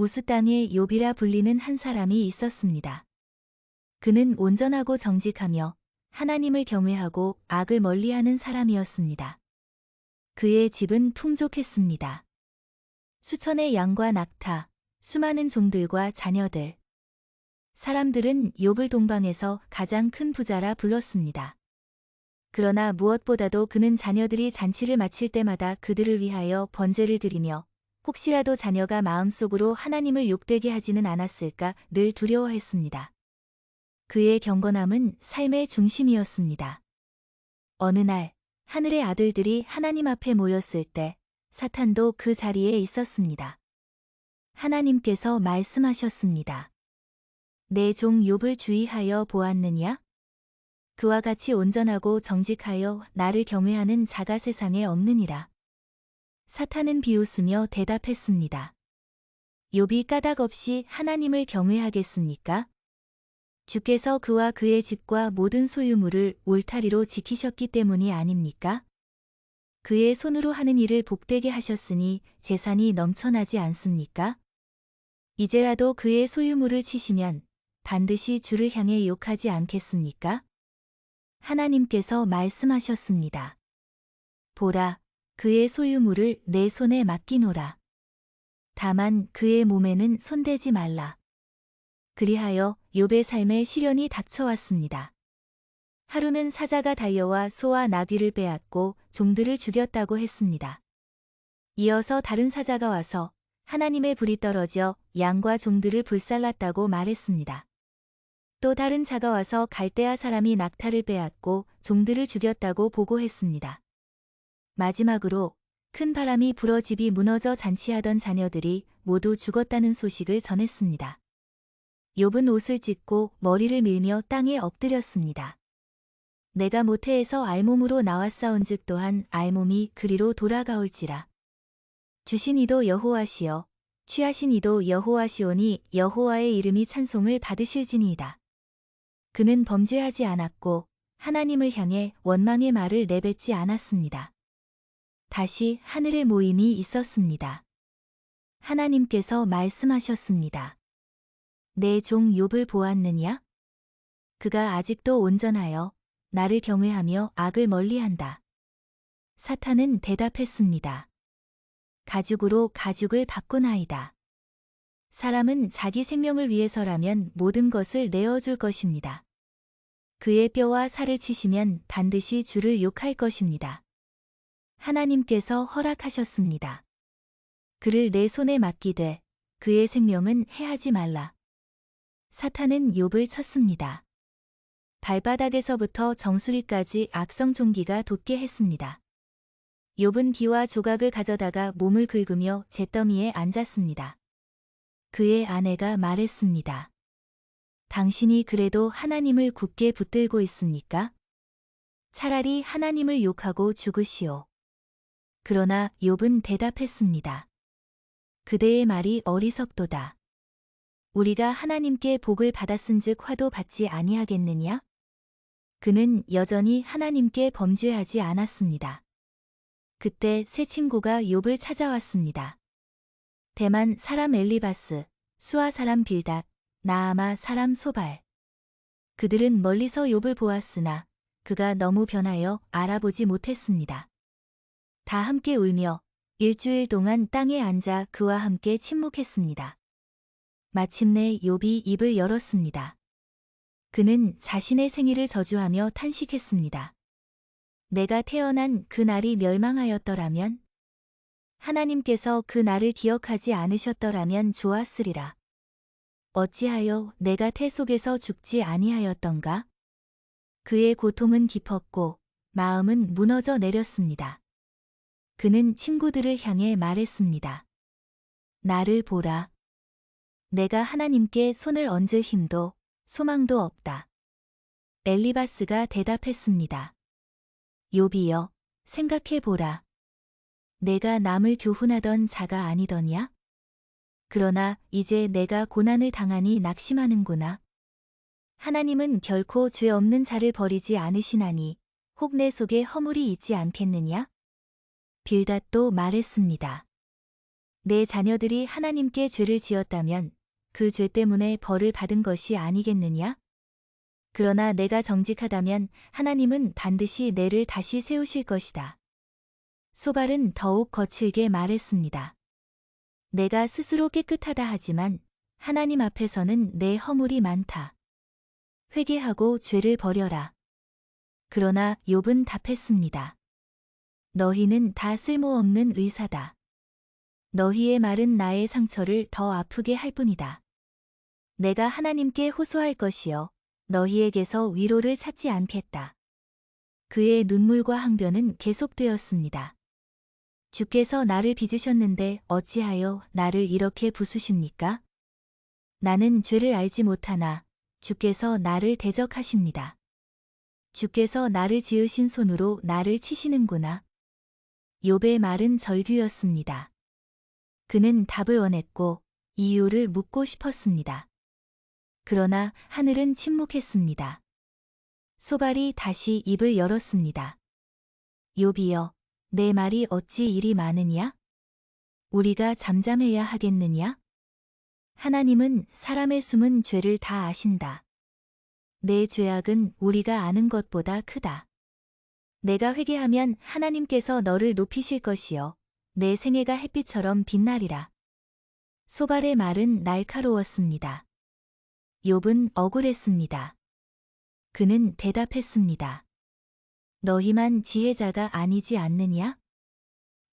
우스 땅에 욥이라 불리는 한 사람이 있었습니다. 그는 온전하고 정직하며 하나님을 경외하고 악을 멀리하는 사람이었습니다. 그의 집은 풍족했습니다. 수천의 양과 낙타, 수많은 종들과 자녀들. 사람들은 욥을 동방에서 가장 큰 부자라 불렀습니다. 그러나 무엇보다도 그는 자녀들이 잔치를 마칠 때마다 그들을 위하여 번제를 드리며 혹시라도 자녀가 마음속으로 하나님을 욕되게 하지는 않았을까 늘 두려워했습니다. 그의 경건함은 삶의 중심이었습니다. 어느 날 하늘의 아들들이 하나님 앞에 모였을 때 사탄도 그 자리에 있었습니다. 하나님께서 말씀하셨습니다. 내 종 욥을 주의하여 보았느냐? 그와 같이 온전하고 정직하여 나를 경외하는 자가 세상에 없느니라. 사탄은 비웃으며 대답했습니다. 욥이 까닭 없이 하나님을 경외하겠습니까? 주께서 그와 그의 집과 모든 소유물을 울타리로 지키셨기 때문이 아닙니까? 그의 손으로 하는 일을 복되게 하셨으니 재산이 넘쳐나지 않습니까? 이제라도 그의 소유물을 치시면 반드시 주를 향해 욕하지 않겠습니까? 하나님께서 말씀하셨습니다. 보라, 그의 소유물을 내 손에 맡기노라. 다만 그의 몸에는 손대지 말라. 그리하여 욥의 삶에 시련이 닥쳐왔습니다. 하루는 사자가 달려와 소와 나귀를 빼앗고 종들을 죽였다고 했습니다. 이어서 다른 사자가 와서 하나님의 불이 떨어져 양과 종들을 불살랐다고 말했습니다. 또 다른 자가 와서 갈대아 사람이 낙타를 빼앗고 종들을 죽였다고 보고했습니다. 마지막으로 큰 바람이 불어 집이 무너져 잔치하던 자녀들이 모두 죽었다는 소식을 전했습니다. 욥은 옷을 찢고 머리를 밀며 땅에 엎드렸습니다. 내가 모태에서 알몸으로 나왔사온즉 또한 알몸이 그리로 돌아가올지라. 주신 이도 여호와시여 취하신 이도 여호와시오니 여호와의 이름이 찬송을 받으실지니이다. 그는 범죄하지 않았고 하나님을 향해 원망의 말을 내뱉지 않았습니다. 다시 하늘의 모임이 있었습니다. 하나님께서 말씀하셨습니다. 내 종 욥을 보았느냐? 그가 아직도 온전하여 나를 경외하며 악을 멀리한다. 사탄은 대답했습니다. 가죽으로 가죽을 바꾸나이다. 사람은 자기 생명을 위해서라면 모든 것을 내어줄 것입니다. 그의 뼈와 살을 치시면 반드시 주를 욕할 것입니다. 하나님께서 허락하셨습니다. 그를 내 손에 맡기되 그의 생명은 해하지 말라. 사탄은 욥을 쳤습니다. 발바닥에서부터 정수리까지 악성 종기가 돋게 했습니다. 욥은 비와 조각을 가져다가 몸을 긁으며 잿더미에 앉았습니다. 그의 아내가 말했습니다. 당신이 그래도 하나님을 굳게 붙들고 있습니까? 차라리 하나님을 욕하고 죽으시오. 그러나 욥은 대답했습니다. 그대의 말이 어리석도다. 우리가 하나님께 복을 받았은즉 화도 받지 아니하겠느냐? 그는 여전히 하나님께 범죄하지 않았습니다. 그때 세 친구가 욥을 찾아왔습니다. 대만 사람 엘리바스, 수아 사람 빌닷, 나아마 사람 소발. 그들은 멀리서 욥을 보았으나 그가 너무 변하여 알아보지 못했습니다. 다 함께 울며 일주일 동안 땅에 앉아 그와 함께 침묵했습니다. 마침내 욥이 입을 열었습니다. 그는 자신의 생일을 저주하며 탄식했습니다. 내가 태어난 그 날이 멸망하였더라면? 하나님께서 그 날을 기억하지 않으셨더라면 좋았으리라. 어찌하여 내가 태 속에서 죽지 아니하였던가? 그의 고통은 깊었고 마음은 무너져 내렸습니다. 그는 친구들을 향해 말했습니다. 나를 보라. 내가 하나님께 손을 얹을 힘도 소망도 없다. 엘리바스가 대답했습니다. 욥이여, 생각해보라. 내가 남을 교훈하던 자가 아니더냐? 그러나 이제 내가 고난을 당하니 낙심하는구나. 하나님은 결코 죄 없는 자를 버리지 않으시나니 혹 내 속에 허물이 있지 않겠느냐? 빌닷도 말했습니다. 내 자녀들이 하나님께 죄를 지었다면 그 죄 때문에 벌을 받은 것이 아니겠느냐? 그러나 내가 정직하다면 하나님은 반드시 내를 다시 세우실 것이다. 소발은 더욱 거칠게 말했습니다. 내가 스스로 깨끗하다 하지만 하나님 앞에서는 내 허물이 많다. 회개하고 죄를 버려라. 그러나 욥은 답했습니다. 너희는 다 쓸모없는 의사다. 너희의 말은 나의 상처를 더 아프게 할 뿐이다. 내가 하나님께 호소할 것이여 너희에게서 위로를 찾지 않겠다. 그의 눈물과 항변은 계속되었습니다. 주께서 나를 빚으셨는데 어찌하여 나를 이렇게 부수십니까? 나는 죄를 알지 못하나 주께서 나를 대적하십니다. 주께서 나를 지으신 손으로 나를 치시는구나. 욥의 말은 절규였습니다. 그는 답을 원했고 이유를 묻고 싶었습니다. 그러나 하늘은 침묵했습니다. 소발이 다시 입을 열었습니다. 욥이여, 내 말이 어찌 이리 많으냐? 우리가 잠잠해야 하겠느냐? 하나님은 사람의 숨은 죄를 다 아신다. 내 죄악은 우리가 아는 것보다 크다. 내가 회개하면 하나님께서 너를 높이실 것이요 내 생애가 햇빛처럼 빛나리라. 소발의 말은 날카로웠습니다. 욥은 억울했습니다. 그는 대답했습니다. 너희만 지혜자가 아니지 않느냐?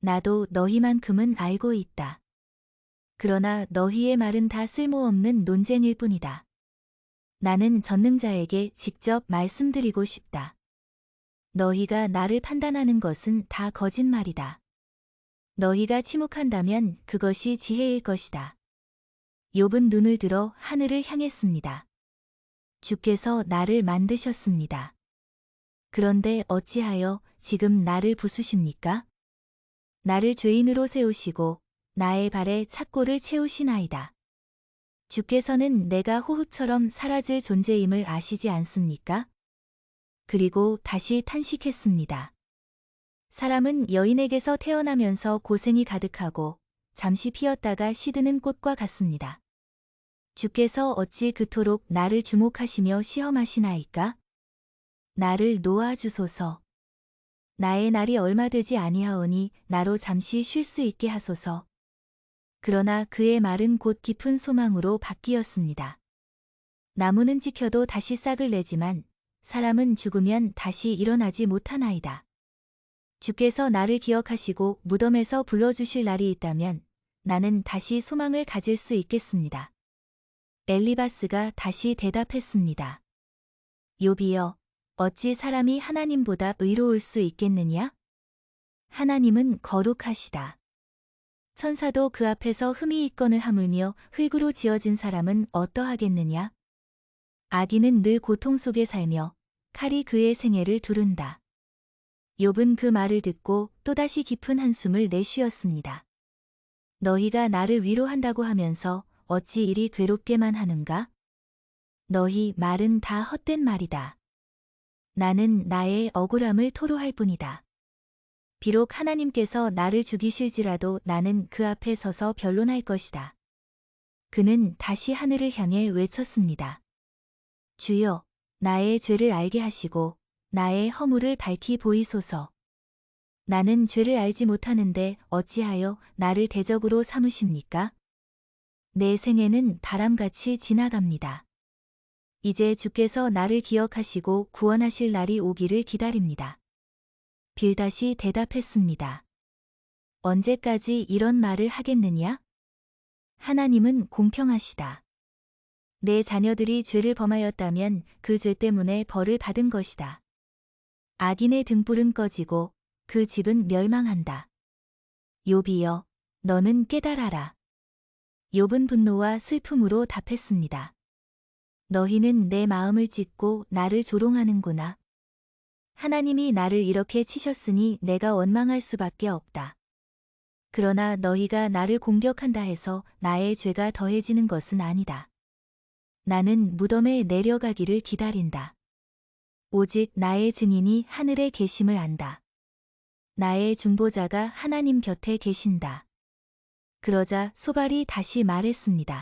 나도 너희만큼은 알고 있다. 그러나 너희의 말은 다 쓸모없는 논쟁일 뿐이다. 나는 전능자에게 직접 말씀드리고 싶다. 너희가 나를 판단하는 것은 다 거짓말이다. 너희가 침묵한다면 그것이 지혜일 것이다. 욥은 눈을 들어 하늘을 향했습니다. 주께서 나를 만드셨습니다. 그런데 어찌하여 지금 나를 부수십니까? 나를 죄인으로 세우시고 나의 발에 착고를 채우시나이다. 주께서는 내가 호흡처럼 사라질 존재임을 아시지 않습니까? 그리고 다시 탄식했습니다. 사람은 여인에게서 태어나면서 고생이 가득하고 잠시 피었다가 시드는 꽃과 같습니다. 주께서 어찌 그토록 나를 주목하시며 시험하시나이까? 나를 놓아주소서. 나의 날이 얼마 되지 아니하오니 나로 잠시 쉴 수 있게 하소서. 그러나 그의 말은 곧 깊은 소망으로 바뀌었습니다. 나무는 찍혀도 다시 싹을 내지만 사람은 죽으면 다시 일어나지 못하나이다. 주께서 나를 기억하시고 무덤에서 불러주실 날이 있다면 나는 다시 소망을 가질 수 있겠습니다. 엘리바스가 다시 대답했습니다. 욥이여, 어찌 사람이 하나님보다 의로울 수 있겠느냐? 하나님은 거룩하시다. 천사도 그 앞에서 흠이 있건을 하물며 흙으로 지어진 사람은 어떠하겠느냐? 악인은 늘 고통 속에 살며 칼이 그의 생애를 두른다. 욥은 그 말을 듣고 또다시 깊은 한숨을 내쉬었습니다. 너희가 나를 위로한다고 하면서 어찌 이리 괴롭게만 하는가? 너희 말은 다 헛된 말이다. 나는 나의 억울함을 토로할 뿐이다. 비록 하나님께서 나를 죽이실지라도 나는 그 앞에 서서 변론할 것이다. 그는 다시 하늘을 향해 외쳤습니다. 주여, 나의 죄를 알게 하시고 나의 허물을 밝히 보이소서. 나는 죄를 알지 못하는데 어찌하여 나를 대적으로 삼으십니까? 내 생애는 바람같이 지나갑니다. 이제 주께서 나를 기억하시고 구원하실 날이 오기를 기다립니다. 빌닷이 대답했습니다. 언제까지 이런 말을 하겠느냐? 하나님은 공평하시다. 내 자녀들이 죄를 범하였다면 그 죄 때문에 벌을 받은 것이다. 악인의 등불은 꺼지고 그 집은 멸망한다. 욥이여, 너는 깨달아라. 욥은 분노와 슬픔으로 답했습니다. 너희는 내 마음을 찢고 나를 조롱하는구나. 하나님이 나를 이렇게 치셨으니 내가 원망할 수밖에 없다. 그러나 너희가 나를 공격한다 해서 나의 죄가 더해지는 것은 아니다. 나는 무덤에 내려가기를 기다린다. 오직 나의 증인이 하늘에 계심을 안다. 나의 중보자가 하나님 곁에 계신다. 그러자 소발이 다시 말했습니다.